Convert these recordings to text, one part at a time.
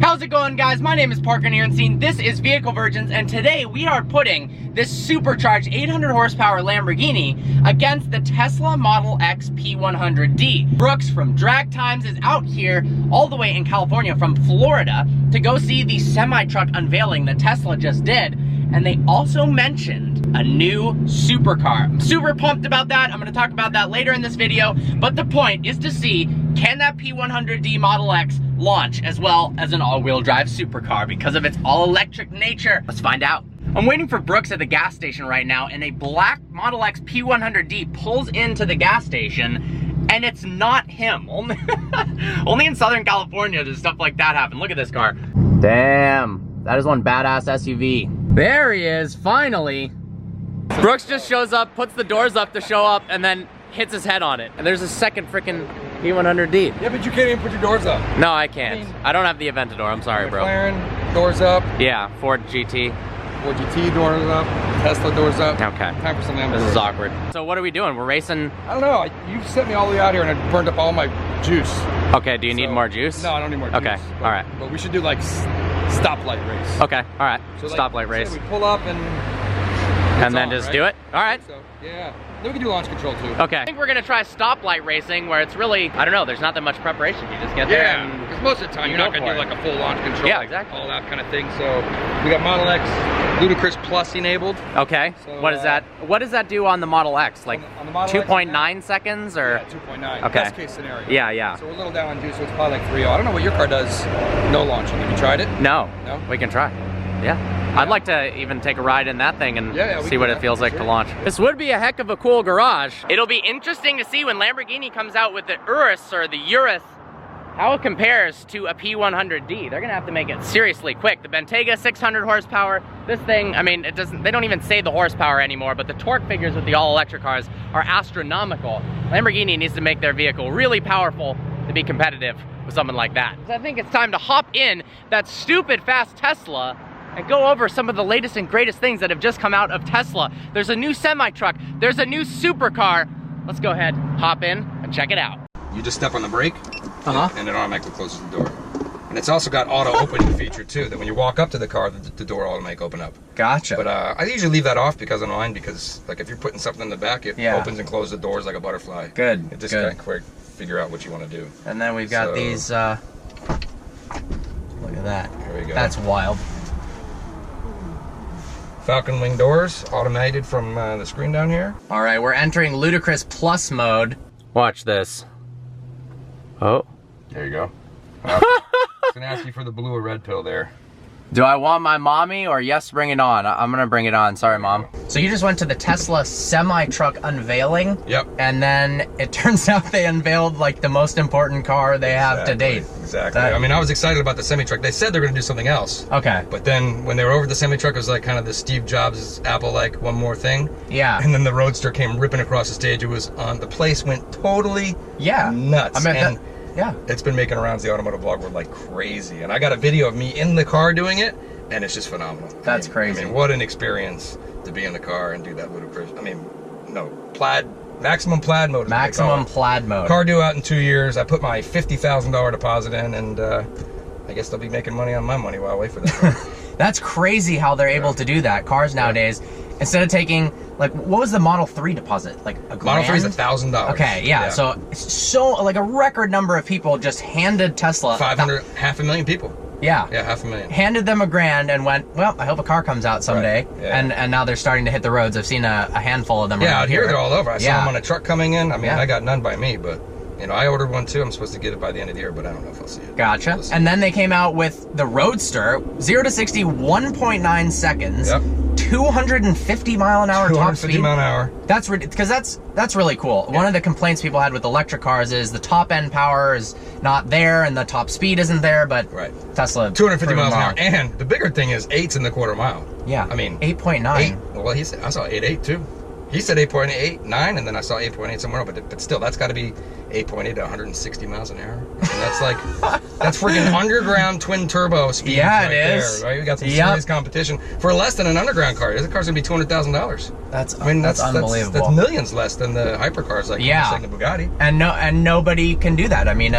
How's it going, guys? My name is Parker Nirenstein. This is Vehicle Virgins, and today we are putting this supercharged 800 horsepower Lamborghini against the Tesla Model X P100D. Brooks from Dragtimes is out here all the way in California from Florida to go see the semi-truck unveiling that Tesla just did, and they also mentioned a new supercar. I'm super pumped about that. I'm going to talk about that later in this video, but the point is to see, can that P100D Model X launch as well as an all-wheel drive supercar because of its all-electric nature? Let's find out. I'm waiting for Brooks at the gas station right now, and a black Model X P100D pulls into the gas station, and it's not him. Only in Southern California does stuff like that happen. Look at this car. Damn, that is one badass SUV. There he is, finally. Brooks just shows up, puts the doors up to show up, and then hits his head on it. And there's a second freaking P100D. Yeah, but you can't even put your doors up. No, I can't. I don't have the Aventador, I'm sorry, bro. McLaren, doors up. Yeah, Ford GT. Ford GT, doors up. Tesla, doors up. Okay. Time for some Lamborghini. This is awkward. So what are we doing? We're racing? I don't know. You sent me all the way out here and I burned up all my juice. Okay, do you need more juice? No, I don't need more juice. Okay, all right. But we should do like stoplight race. Okay, all right. So Stoplight race. We pull up and then just do it? All right. So, yeah. Then we can do launch control too. Okay. I think we're gonna try stoplight racing where it's really, I don't know, there's not that much preparation. You just get there. Yeah, because most of the time you're not gonna do like a full launch control. Yeah, exactly. All that kind of thing. So we got Model X Ludicrous Plus enabled. Okay. So, what does that do on the Model X? Like 2.9 seconds or? Yeah, 2.9. Okay. Best case scenario. Yeah, yeah. So we're a little down on juice, so it's probably like 3.0. I don't know what your car does no launching. Have you tried it? No. No? We can try. Yeah. I'd like to even take a ride in that thing and see what it feels like to launch. This would be a heck of a cool garage. It'll be interesting to see when Lamborghini comes out with the Urus or the Urus, how it compares to a P100D. They're gonna have to make it seriously quick. The Bentayga, 600 horsepower. This thing, I mean, they don't even say the horsepower anymore, but the torque figures with the all-electric cars are astronomical. Lamborghini needs to make their vehicle really powerful to be competitive with something like that. So I think it's time to hop in that stupid fast Tesla and go over some of the latest and greatest things that have just come out of Tesla. There's a new semi-truck, there's a new supercar. Let's go ahead, hop in, and check it out. You just step on the brake, and it automatically closes the door. And it's also got auto opening feature too, that when you walk up to the car, the door automatically open up. Gotcha. But I usually leave that off because of mine, because like if you're putting something in the back, it opens and closes the doors like a butterfly. Good, It just kind of quick figure out what you want to do. And then we've got these, look at that. There we go. That's wild. Falcon wing doors, automated from the screen down here. All right, we're entering Ludicrous Plus mode. Watch this. Oh. There you go. It's gonna ask you for the blue or red pill there. Do I want my mommy or yes, bring it on? I'm gonna bring it on, sorry mom. So you just went to the Tesla semi-truck unveiling? Yep. And then it turns out they unveiled like the most important car they have to date. Exactly. I mean, I was excited about the semi-truck. They said they're gonna do something else. Okay. But then when they were over the semi-truck, it was like kind of the Steve Jobs Apple, like one more thing. Yeah. And then the Roadster came ripping across the stage. It was on, the place went totally nuts. I mean, yeah. It's been making rounds the automotive blog world like crazy. And I got a video of me in the car doing it, and it's just phenomenal. That's crazy. I mean, what an experience to be in the car and do that ludicrous. I mean, no, plaid, maximum plaid mode. Maximum plaid mode. Car due out in 2 years. I put my $50,000 deposit in, and I guess they'll be making money on my money while I wait for that. That's crazy how they're able to do that. Cars nowadays, instead of taking, like, what was the Model 3 deposit? Like a grand? Model 3 is $1,000. Okay, yeah. So like a record number of people just handed Tesla 500,000 people. Yeah. Yeah, 500,000. Handed them a grand and went, well, I hope a car comes out someday. Right. Yeah. And now they're starting to hit the roads. I've seen a handful of them around out here. They're all over. I saw them on a truck coming in. I mean, I got none by me, but you know, I ordered one too. I'm supposed to get it by the end of the year, but I don't know if I'll see it. Gotcha. And then they came out with the Roadster, 0 to 60, 1.9 seconds. Yep. 250 mile an hour top speed. 250 mile an hour. That's because that's really cool. Yeah. One of the complaints people had with electric cars is the top end power is not there and the top speed isn't there, but Tesla 250 miles an hour. And the bigger thing is 8's in the quarter mile. Yeah. I mean 8.9. Well, he said I saw 8.8 too. He said 8.8, 9, and then I saw 8.8 somewhere else. But still, that's got to be 8.8 to 160 miles an hour. I mean, that's like, that's freaking underground twin turbo speed. Yeah, it is. There, right? We got some serious competition for less than an underground car. This car's gonna be $200,000. That's unbelievable. That's millions less than the hypercars like the Bugatti. And nobody can do that. I mean,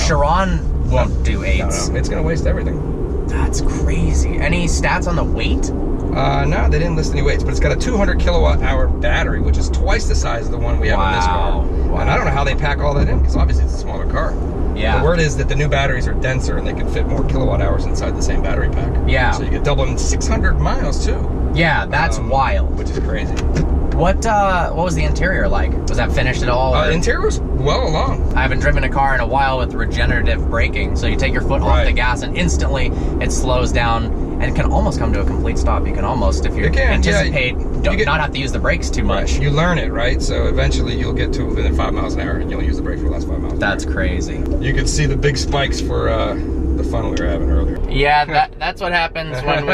Chiron won't do 8s. No, it's gonna waste everything. That's crazy. Any stats on the weight? No, they didn't list any weights, but it's got a 200 kilowatt hour battery, which is twice the size of the one we have in this car. Wow. And I don't know how they pack all that in, because obviously it's a smaller car. Yeah. The word is that the new batteries are denser and they can fit more kilowatt hours inside the same battery pack. Yeah. So you get double in 600 miles too. Yeah, that's wild. Which is crazy. What was the interior like? Was that finished at all? Interior was well along. I haven't driven a car in a while with regenerative braking, so you take your foot off the gas and instantly it slows down and can almost come to a complete stop. You can almost, if you anticipate, not have to use the brakes too much. Right. You learn it, right? So eventually you'll get to within 5 miles an hour and you'll use the brake for the last 5 miles. That's crazy. You could see the big spikes for the fun we were having earlier. Yeah, that's what happens when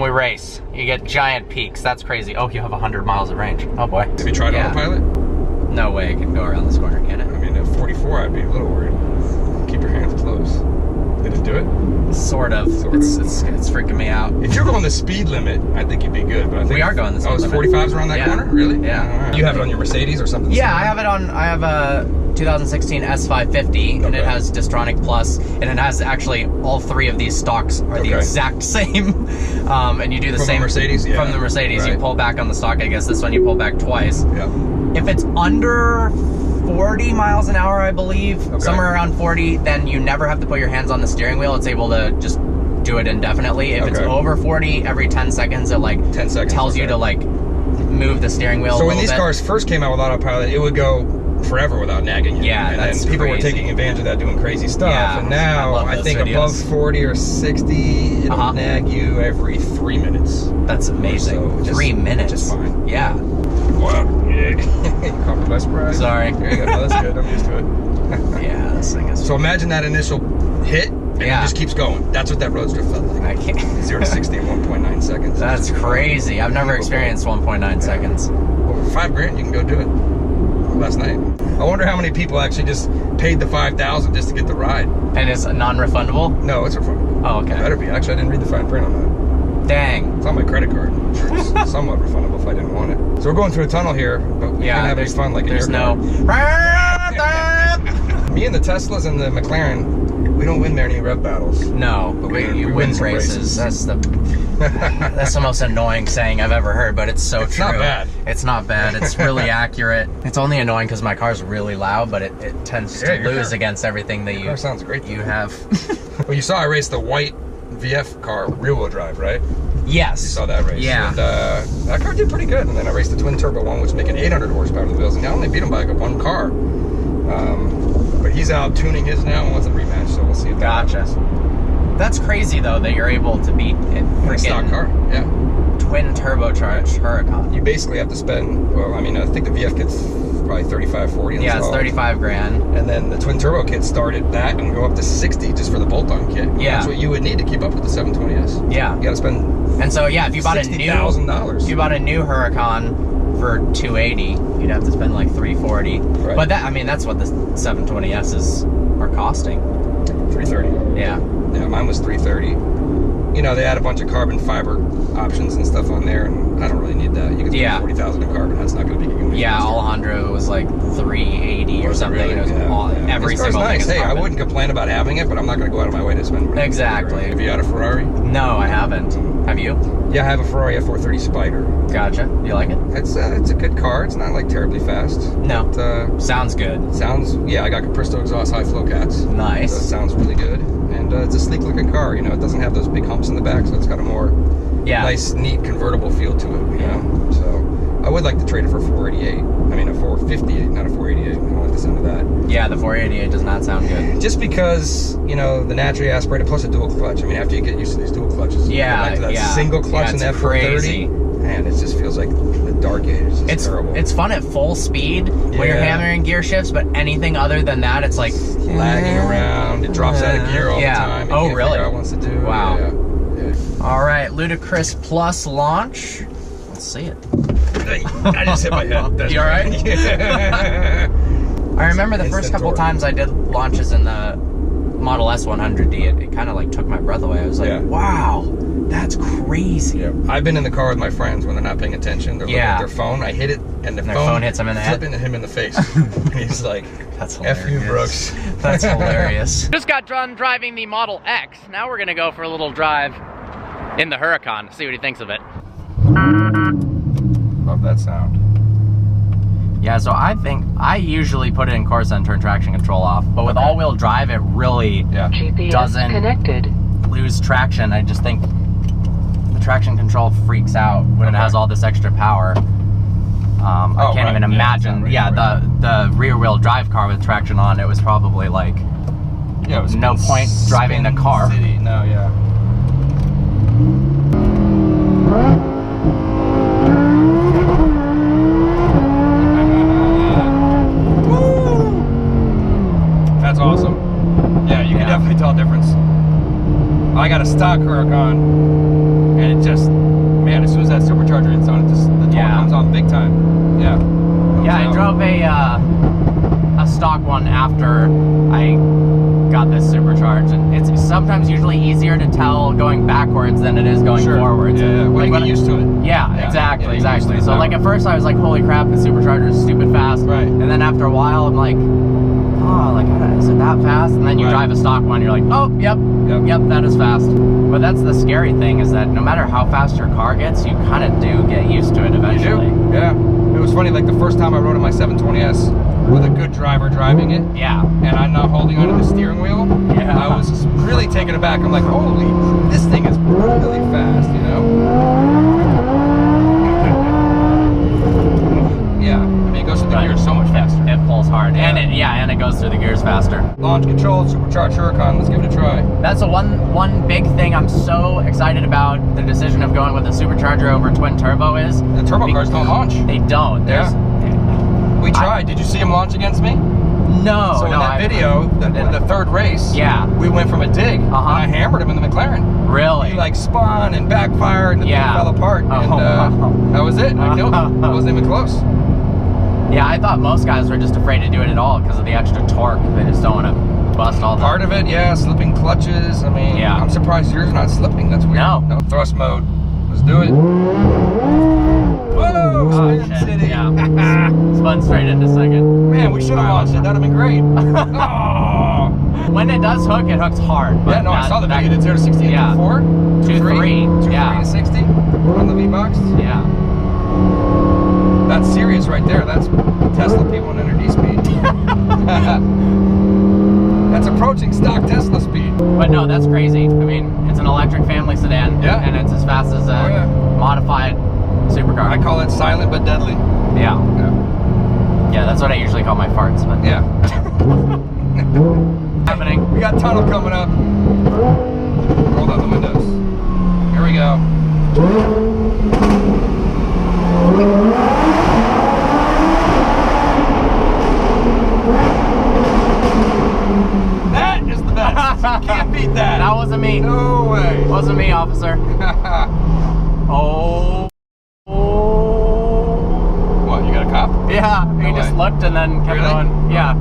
we race. You get giant peaks. That's crazy. Oh, you have 100 miles of range. Oh boy. Have you tried autopilot? No way it can go around this corner, can it? I mean, at 44, I'd be a little worried. Keep your hands close. Did it do it? Sort of. It's freaking me out. If you're going the speed limit, I think you'd be good. But I think we are going the speed limit. 45's around that corner? Really? Yeah. Right. You have it on your Mercedes or something? Yeah, I have it on. I have a 2016 S550, and it has Distronic Plus, and it has actually all 3 of these stocks are the exact same. And you do the same from the Mercedes. Yeah. From the Mercedes, you pull back on the stock. I guess this one you pull back twice. Yeah. If it's under 40 miles an hour, I believe, somewhere around 40, then you never have to put your hands on the steering wheel. It's able to just do it indefinitely. If it's over 40, every 10 seconds, it like 10 seconds, tells you to like move the steering wheel. So when these cars first came out with autopilot, it would go forever without nagging you. Yeah, and that's then people crazy. were taking advantage of that, doing crazy stuff. Yeah, and now I think above 40 or 60, it'll nag you every 3 minutes. That's amazing. So 3 minutes. Just fine. Yeah. Wow. You caught me by surprise. Sorry. There you go. No, that's good. I'm used to it. Yeah, this thing is. So imagine that initial hit, and it just keeps going. That's what that Roadster felt like. I can't. 0 to 60 in 1.9 seconds. That's crazy. I've never experienced 1.9 seconds. Over $5 grand, you can go do it. Last night. I wonder how many people actually just paid the $5,000 just to get the ride. And it's non-refundable? No, it's refundable. Oh, okay. It better be. Actually, I didn't read the fine print on that. Dang. It's on my credit card. It's somewhat refundable if I didn't want it. So we're going through a tunnel here, but we can't have any fun like in your car. Me and the Teslas and the McLaren, we don't win many rev battles. No, but we win races. That's the most annoying saying I've ever heard, but it's so true. It's not bad. It's not bad. It's really accurate. It's only annoying because my car's really loud, but it tends to lose against everything that Your car sounds great. You have. Well, you saw I raced the white VF car, rear-wheel drive, right? Yes. You saw that race. Yeah. And that car did pretty good. And then I raced the twin turbo one, which is making 800 horsepower to the wheels. And I only beat him by like one car. But he's out tuning his now and wants a rematch, so we'll see if that happens. That's crazy though that you're able to beat a stock car. Yeah. Twin turbocharged Huracan. You basically have to spend, well, I mean, I think the VF kit's probably 35, 40. Yeah, it's 35 grand. And then the twin turbo kit started that and go up to 60 just for the bolt-on kit. Yeah. That's what you would need to keep up with the 720S. Yeah. You gotta spend And so yeah, if you bought $60,000. If you bought a new Huracan for $280, you'd have to spend like $340. Right. But that, I mean, that's what the 720S's are costing. $330. Yeah. Yeah, mine was $330. You know, they had a bunch of carbon fiber options and stuff on there, and I don't really need that. You can spend $40,000 in carbon. That's not going to be good. Yeah, Alejandro was like $380 or something. Really? It was every single thing. Hey, I wouldn't complain about having it, but I'm not going to go out of my way to spend money. Exactly. Have you had a Ferrari? No, I haven't. Have you? Yeah, I have a Ferrari F430 Spider. Gotcha. You like it? It's a good car. It's not like terribly fast. No. But, sounds good. Yeah, I got Capristo exhaust high flow cats. Nice. So it sounds really good. And it's a sleek looking car. You know, it doesn't have those big humps in the back, so it's got a more nice, neat convertible feel to it. You know, so I would like to trade it for a 488. I mean, a 458, not a 488. I don't like the sound of that. Yeah, the 488 does not sound good. Just because, you know, the naturally aspirated plus a dual clutch. I mean, after you get used to these dual clutches, you go back to that single clutch in that F430. Man, it just feels like the dark age. It's terrible. It's fun at full speed when you're hammering gear shifts, but anything other than that, it's like lagging around. It drops out of gear all the time. Oh, really? Figure out what it wants to do. Wow. Yeah. All right, Ludicrous Plus launch. Let's see it. I just hit my head. You all right? I remember the first couple times I did launches in the Model S 100D, it kind of like took my breath away. I was like, wow, that's crazy. Yeah. I've been in the car with my friends when they're not paying attention. They're looking at their phone. I hit it, and the phone hits him in the head. Flipping him in the face. And he's like, that's hilarious. F you, Brooks. That's hilarious. Just got done driving the Model X. Now we're gonna go for a little drive in the Huracan, see what he thinks of it. Love that sound. Yeah, so I usually put it in course and turn traction control off, but with all-wheel drive, it really doesn't lose traction. I just think the traction control freaks out when it has all this extra power. I can't even imagine. The rear-wheel drive car with traction on, it was probably like, it was no point driving the car. City. No, That's awesome. Yeah, you can definitely tell a difference. I got a stock Huracan, and it just, man, as soon as that supercharger hits on it, just the torque comes on big time. Yeah. I drove a stock one after I got this supercharged, and it's sometimes usually easier to tell going backwards than it is going forwards. Yeah, like when you get used to it. Yeah, exactly. So like at first I was like, holy crap, the supercharger is stupid fast. Right. And then after a while I'm like, oh, like, is it that fast? And then you drive a stock one, you're like, oh, yep, that is fast. But that's the scary thing, is that no matter how fast your car gets, you kind of do get used to it eventually. You do? Yeah. It was funny, like the first time I rode in my 720S with a good driver driving it. Yeah. And I'm not holding onto the steering wheel. Yeah. I was really taken aback. I'm like, holy, this thing is really fast, you know? Yeah. I mean, it goes through the gears so much faster. It pulls hard. Yeah. And it goes through the gears faster. Launch control, supercharged Huracan, let's give it a try. That's the one big thing I'm so excited about the decision of going with a supercharger over twin turbo is. The turbo cars don't launch. They don't. We tried. Did you see him launch against me? No. So in that video, the third race, we went from a dig, and I hammered him in the McLaren. Really? He like spun and backfired, and the thing fell apart, and that was it. I killed him. It wasn't even close. Yeah, I thought most guys were just afraid to do it at all because of the extra torque. They just don't want to bust all the... Part of it, slipping clutches. I mean, I'm surprised yours not slipping. That's weird. No. Thrust mode. Let's do it. Whoa! Spin City. Yeah. Spun straight into second. Man, we should have launched it. That'd have been great. Oh. When it does hook, it hooks hard. But I saw the video. Did 0 to 60 in 4? 2.3. 2.3 to 60 on the V-Box. Yeah. That's serious right there. That's Tesla P100D speed. That's approaching stock Tesla speed. But no, that's crazy. I mean, it's an electric family sedan. Yeah. And it's as fast as a modified supercar. I call it silent but deadly. Yeah. Yeah, that's what I usually call my farts. But yeah. Happening. We got tunnel coming up. Roll down the windows. Here we go. That is the best. You can't beat that. That wasn't me. No way. Wasn't me, officer. Oh. What, you got a cop? Yeah, No he just looked and then kept going. Yeah.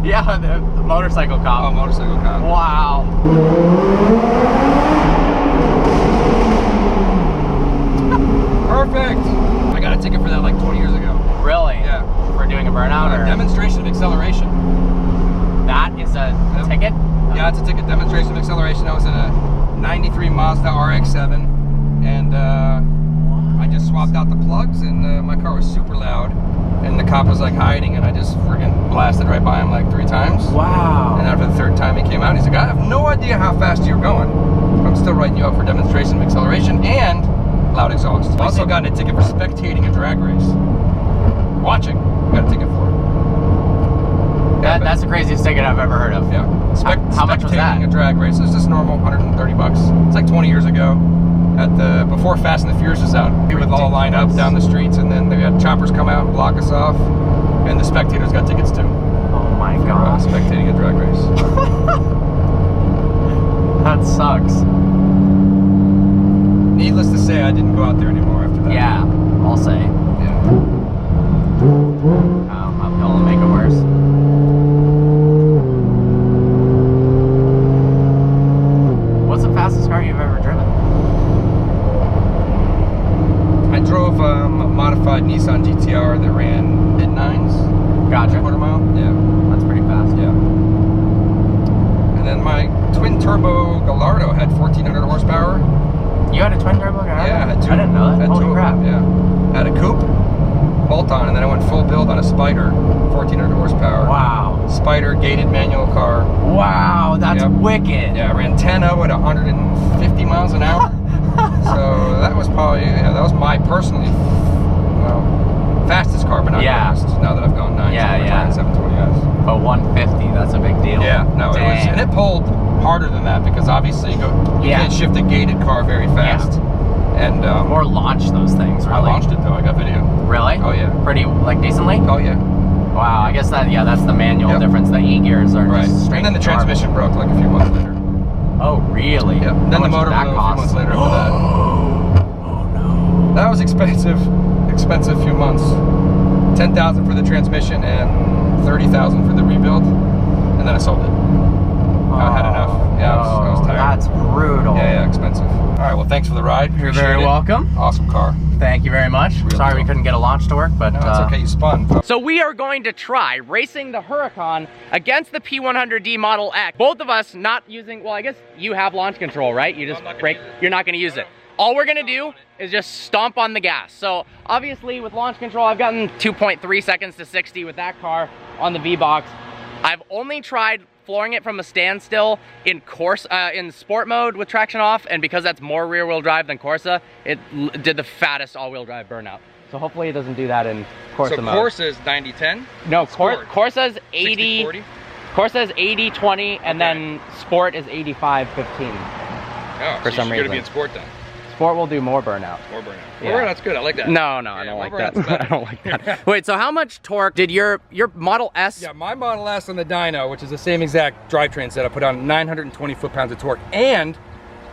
Yeah, the motorcycle cop. Oh, motorcycle cop. Wow. Perfect. I got a ticket for that like 20 years ago. Really? Yeah. For doing a burnout or? Demonstration of acceleration. That is a ticket? Yeah, it's a ticket. Demonstration of acceleration. I was in a 93 Mazda RX-7 and I just swapped out the plugs and my car was super loud and the cop was like hiding and I just friggin' blasted right by him like 3 times. Wow. And after the 3rd time he came out, he's like, I have no idea how fast you're going. I'm still writing you up for demonstration of acceleration and loud exhaust. Also gotten a ticket for spectating a drag race. Watching, got a ticket for it. Yeah, that's the craziest ticket I've ever heard of. Yeah. How much was that? Spectating a drag race. It's just normal, 130 bucks. It's like 20 years ago. Before Fast and the Furious was out. We would all line up down the streets and then they had choppers come out and block us off. And the spectators got tickets too. Oh my god. Spectating a drag race. That sucks. Needless to say, I didn't go out there anymore after that. Yeah, I'll say. Yeah. Uphill will make it worse. twin turbo Gallardo had 1,400 horsepower. You had a twin turbo Gallardo? Yeah, I had two. I didn't know that. Holy crap. Yeah. Had a coupe, bolt-on, and then I went full build on a Spider, 1,400 horsepower. Wow. Spider, gated manual car. Wow, that's wicked. Yeah, I ran 10.0 at 150 miles an hour. So that was probably, that was my personally, fastest car, but not fast. Now that I've gone 9, so I'm trying 720S. But 150, that's a big deal. Yeah, no, it was, and it pulled harder than that because obviously you can't shift a gated car very fast. And or launch those things, really. I launched it though, I got video. Really? Oh yeah. Pretty, like, decently? Oh yeah. Wow, I guess that, that's the manual difference. The E-gears are just straight. And then the transmission broke like a few months later. Oh, really? Yeah. Then the motor blew a few months later after that. Oh no. That was expensive few months. 10,000 for the transmission and 30,000 for the rebuild, and then I sold it. I had enough. Yeah, I was tired. That's brutal. Yeah, expensive. All right, well, thanks for the ride. You're very welcome. Awesome car. Thank you very much. Sorry we couldn't get a launch to work, but no, it's okay. You spun. So we are going to try racing the Huracan against the P100D Model X. Both of us not using. Well, I guess you have launch control, right? You just brake. You're not going to use it. All we're gonna do is just stomp on the gas. So obviously with launch control, I've gotten 2.3 seconds to 60 with that car on the V-Box. I've only tried flooring it from a standstill in in sport mode with traction off, and because that's more rear wheel drive than Corsa, it did the fattest all-wheel drive burnout. So hopefully it doesn't do that in Corsa mode. So Corsa is 90-10? No, Corsa's 80, 60-40? Corsa's 80-20, and then Sport is 85-15. Oh, for some reason. You're gonna be in Sport then? Sport will do more burnout. More burnout. Yeah. More burnout's good. I like that. No, I don't like that. I don't like that. Wait, so how much torque did your Model S? Yeah, my Model S on the dyno, which is the same exact drivetrain setup, put on 920 foot-pounds of torque, and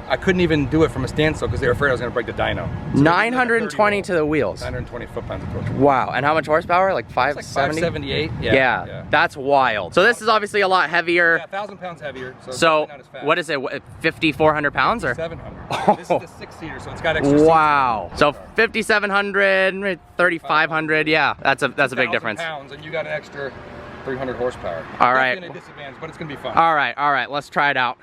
I couldn't even do it from a standstill because they were afraid I was going to break the dyno. So 920 to the wheels. 920 foot-pounds of torque. Wow, and how much horsepower? Like 570? Like 578. Yeah, that's wild. So this is obviously a lot heavier. Yeah, 1,000 pounds hevier. So not as fast. what is it? 5,400 pounds or? 700. Oh. This is the 6-seater, so it's got extra seats. Wow. So 5,700, 3,500. Yeah, that's a big difference. Pounds, and you got an extra 300 horsepower. All right. Definitely a disadvantage, but it's gonna be fun. All right. Let's try it out.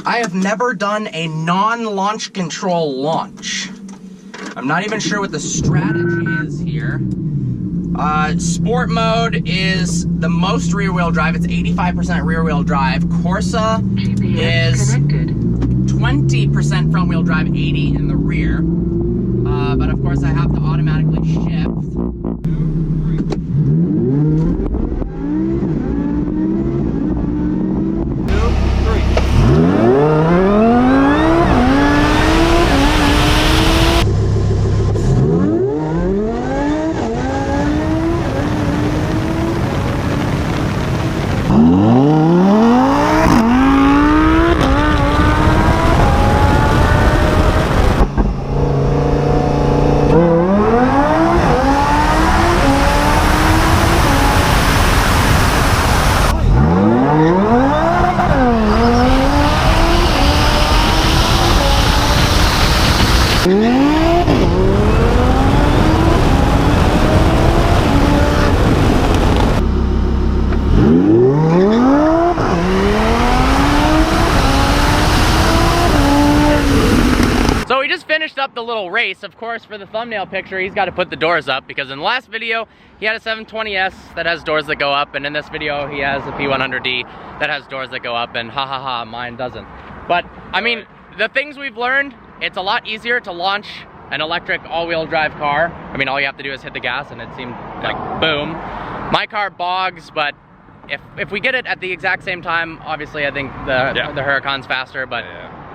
I have never done a non-launch control launch. I'm not even sure what the strategy is here. Sport mode is the most rear wheel drive. It's 85% rear wheel drive. Corsa is 20% front wheel drive, 80 in the rear. But of course I have to automatically shift. So we just finished up the little race. Of course, for the thumbnail picture, he's got to put the doors up because in the last video, he had a 720S that has doors that go up, and in this video, he has a P100D that has doors that go up, and mine doesn't. But, I mean, the things we've learned, it's a lot easier to launch an electric all-wheel drive car. I mean, all you have to do is hit the gas, and it seemed like boom. My car bogs, but if we get it at the exact same time, obviously, I think the Huracan's faster, but...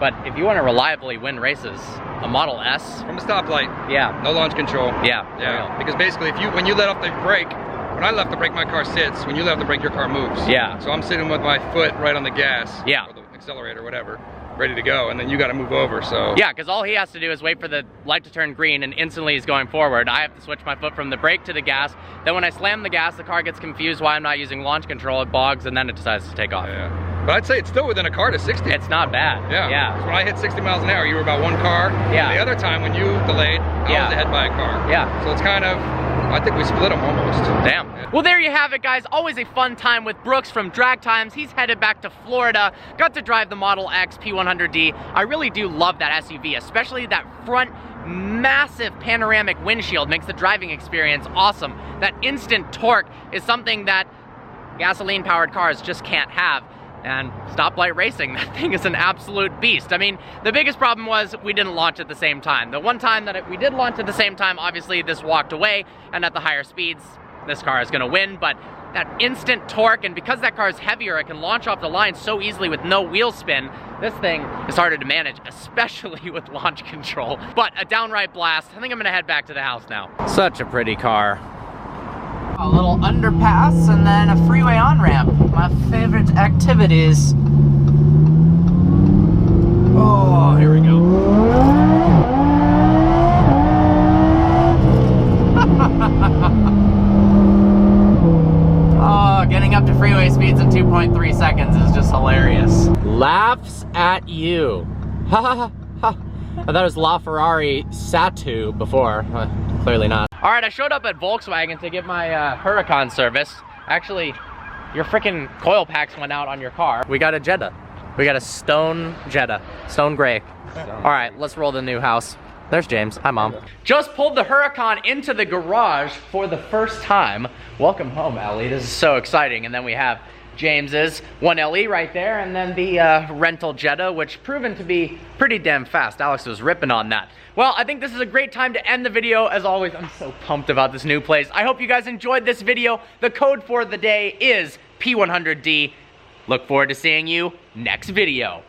But if you want to reliably win races, a Model S from a stoplight. Yeah. No launch control. Yeah. Because basically, when you let off the brake, when I left the brake, my car sits. When you let off the brake, your car moves. Yeah. So I'm sitting with my foot right on the gas. Yeah. Or the accelerator, whatever, ready to go, and then you got to move over. So. Yeah, because all he has to do is wait for the light to turn green, and instantly he's going forward. I have to switch my foot from the brake to the gas. Then when I slam the gas, the car gets confused why I'm not using launch control. It bogs, and then it decides to take off. Yeah. But I'd say it's still within a car to 60. It's not bad. Yeah. When I hit 60 miles an hour, you were about one car. Yeah. And the other time when you delayed, I was ahead by a car. Yeah. So it's kind of, I think we split them almost. Damn. Yeah. Well, there you have it, guys. Always a fun time with Brooks from Dragtimes. He's headed back to Florida. Got to drive the Model X P100D. I really do love that SUV, especially that front massive panoramic windshield makes the driving experience awesome. That instant torque is something that gasoline-powered cars just can't have. And stoplight racing, that thing is an absolute beast. I mean, the biggest problem was we didn't launch at the same time. The one time that we did launch at the same time, obviously this walked away, and at the higher speeds, this car is gonna win, but that instant torque, and because that car is heavier, it can launch off the line so easily with no wheel spin. This thing is harder to manage, especially with launch control. But a downright blast. I think I'm gonna head back to the house now. Such a pretty car. A little underpass and then a freeway on-ramp. My favorite activities. Oh, here we go. Oh, getting up to freeway speeds in 2.3 seconds is just hilarious. Laughs at you. Ha ha ha ha. I thought it was LaFerrari Satu before. Clearly not. All right, I showed up at Volkswagen to get my Huracan service. Actually, your freaking coil packs went out on your car. We got a Jetta. We got a stone Jetta, stone gray. All right, let's roll the new house. There's James. Hi, Mom. Just pulled the Huracan into the garage for the first time. Welcome home, Ellie. This is so exciting. And then we have James's 1LE right there, and then the rental Jetta, which proven to be pretty damn fast. Alex was ripping on that. Well, I think this is a great time to end the video. As always, I'm so pumped about this new place. I hope you guys enjoyed this video. The code for the day is P100D. Look forward to seeing you next video.